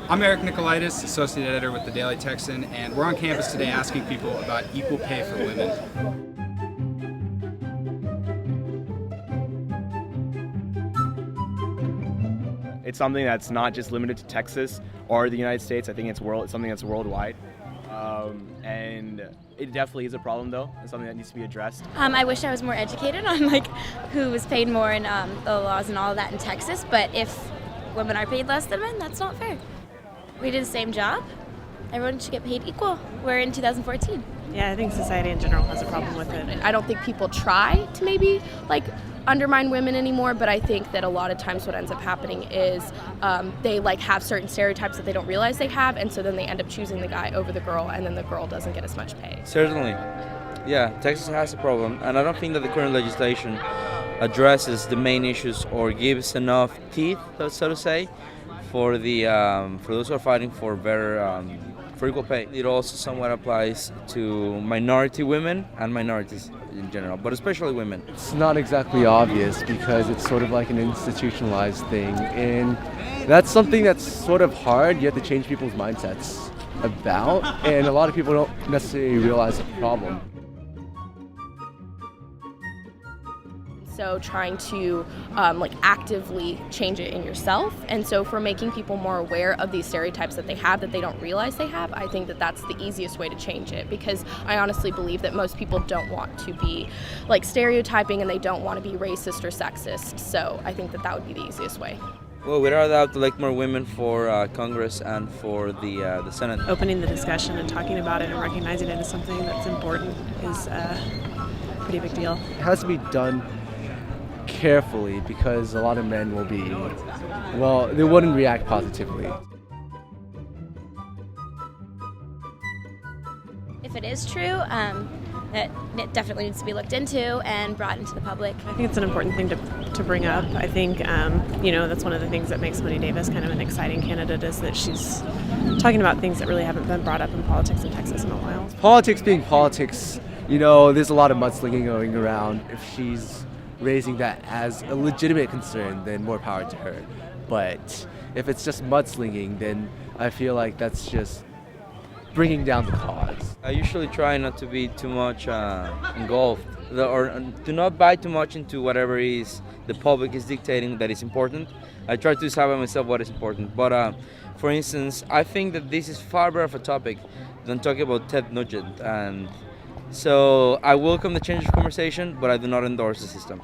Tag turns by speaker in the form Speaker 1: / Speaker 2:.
Speaker 1: I'm Eric Nicolaitis, Associate Editor with the Daily Texan, and we're on campus today asking people about equal pay for women.
Speaker 2: It's something that's not just limited to Texas or the United States. I think it's something that's worldwide. And it definitely is a problem, though. It's something that needs to be addressed.
Speaker 3: I wish I was more educated on who was paid more in the laws and all of that in Texas, but if women are paid less than men, that's not fair. We do the same job. Everyone should get paid equal. We're in 2014.
Speaker 4: Yeah, I think society in general has a problem with it.
Speaker 5: I don't think people try to maybe undermine women anymore, but I think that a lot of times what ends up happening is they have certain stereotypes that they don't realize they have, and so then they end up choosing the guy over the girl, and then the girl doesn't get as much pay.
Speaker 6: Certainly. Yeah, Texas has a problem, and I don't think that the current legislation addresses the main issues or gives enough teeth, so to say, for those who are fighting for better for equal pay. It also somewhat applies to minority women and minorities in general, but especially women.
Speaker 7: It's not exactly obvious because it's sort of like an institutionalized thing, and that's something that's sort of hard. You have to change people's mindsets about, and a lot of people don't necessarily realize the problem.
Speaker 5: So trying to actively change it in yourself, and so for making people more aware of these stereotypes that they have that they don't realize they have, I think that that's the easiest way to change it, because I honestly believe that most people don't want to be stereotyping, and they don't want to be racist or sexist, so I think that would be the easiest way.
Speaker 6: Well, we're allowed to elect more women for Congress and for the Senate.
Speaker 4: Opening the discussion and talking about it and recognizing it as something that's important is a pretty big deal.
Speaker 7: It has to be done carefully because a lot of men they wouldn't react positively.
Speaker 3: If it is true, that it definitely needs to be looked into and brought into the public.
Speaker 4: I think it's an important thing to bring up. I think, that's one of the things that makes Money Davis kind of an exciting candidate, is that she's talking about things that really haven't been brought up in politics in Texas in a while.
Speaker 7: Politics being politics, there's a lot of mudslinging going around. If she's raising that as a legitimate concern, then more power to her. But if it's just mudslinging, then I feel like that's just bringing down the cause.
Speaker 6: I usually try not to be too much engulfed, or to not buy too much into whatever is the public is dictating that is important. I try to decide by myself what is important. But for instance, I think that this is far better of a topic than talking about Ted Nugent, and so I welcome the change of conversation, but I do not endorse the system.